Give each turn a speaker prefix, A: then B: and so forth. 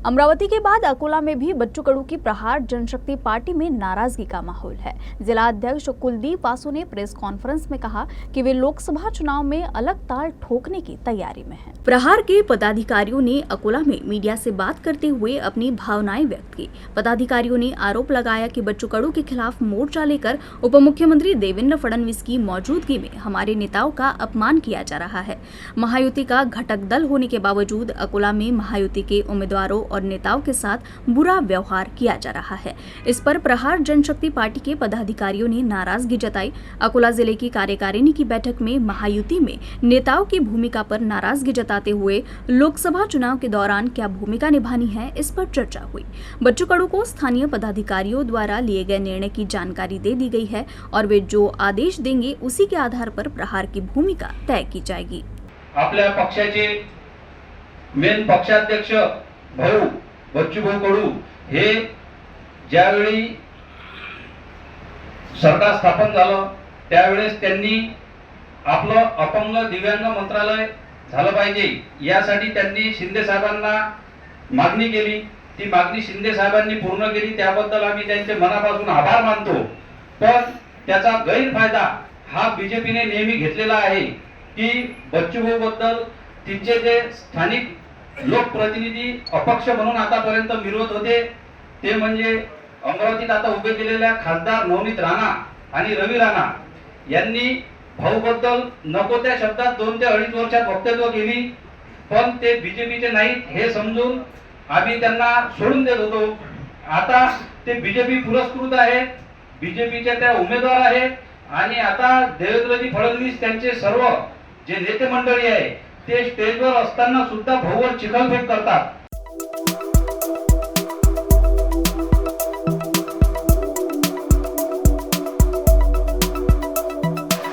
A: अमरावती के बाद अकोला में भी बच्चू कडू की प्रहार जनशक्ति पार्टी में नाराजगी का माहौल है। जिला अध्यक्ष कुलदीप वासु ने प्रेस कॉन्फ्रेंस में कहा कि वे लोकसभा चुनाव में अलग ताल ठोकने की तैयारी में हैं। प्रहार के पदाधिकारियों ने अकोला में मीडिया से बात करते हुए अपनी भावनाएं व्यक्त की। पदाधिकारियों ने आरोप लगाया कि बच्चू कडू के खिलाफ मोर्चा लेकर उप मुख्यमंत्री देवेंद्र फडणवीस की मौजूदगी में हमारे नेताओं का अपमान किया जा रहा है। महायुति का घटक दल होने के बावजूद अकोला में महायुति के उम्मीदवारों और नेताओं के साथ बुरा व्यवहार किया जा रहा है। इस पर प्रहार जनशक्ति पार्टी के पदाधिकारियों ने नाराजगी जताई। अकोला जिले की कार्यकारिणी की बैठक में महायुति में नेताओं की भूमिका पर नाराजगी जताते हुए लोकसभा चुनाव के दौरान क्या भूमिका निभानी है, इस पर चर्चा हुई। बच्चू कडू को स्थानीय पदाधिकारियों द्वारा लिए गए निर्णय की जानकारी दे दी गई है और वे जो आदेश देंगे उसी के आधार पर प्रहार की भूमिका तय की जाएगी।
B: आपल्या पक्षाचे मेन पक्षाध्यक्ष भाऊ बच्चूभाऊ कडू हे ज्यावेळी सरकार स्थापन झालं त्यावेळेस त्यांनी आपलं अपंग दिव्यांग मंत्रालय झालं पाहिजे यासाठी त्यांनी शिंदे साहेबांना मागणी केली। ती मागणी शिंदे साहेबांनी पूर्ण केली, त्याबद्दल आम्ही त्यांचे मनापासून आभार मानतो। पण त्याचा गैरफायदा हा बीजेपीने नेहमी घेतलेला आहे की बच्चूभाऊ बद्दल तिचे जे स्थानिक लोकप्रतिनिधी अपक्ष म्हणून आतापर्यंत मिरवत होते ते म्हणजे अमरावतीत आता उभे केलेल्या खासदार नवनीत राणा आणि रवी राणा यांनी भाऊ बद्दल नको त्या शब्दात 2 ते 2.5 वर्षात वक्तव्य केली। पण ते बीजेपीचे नाहीत हे समजून आम्ही त्यांना सोडून देत होतो। आता ते बीजेपी पुरस्कृत आहेत, बीजेपीच्या त्या उमेदवार आहेत आणि आता देवेंद्रजी फडणवीस त्यांचे सर्व जे नेते मंडळी आहे ते स्टेजवर असताना सुद्धा भाऊवर चिखलफेक करतात।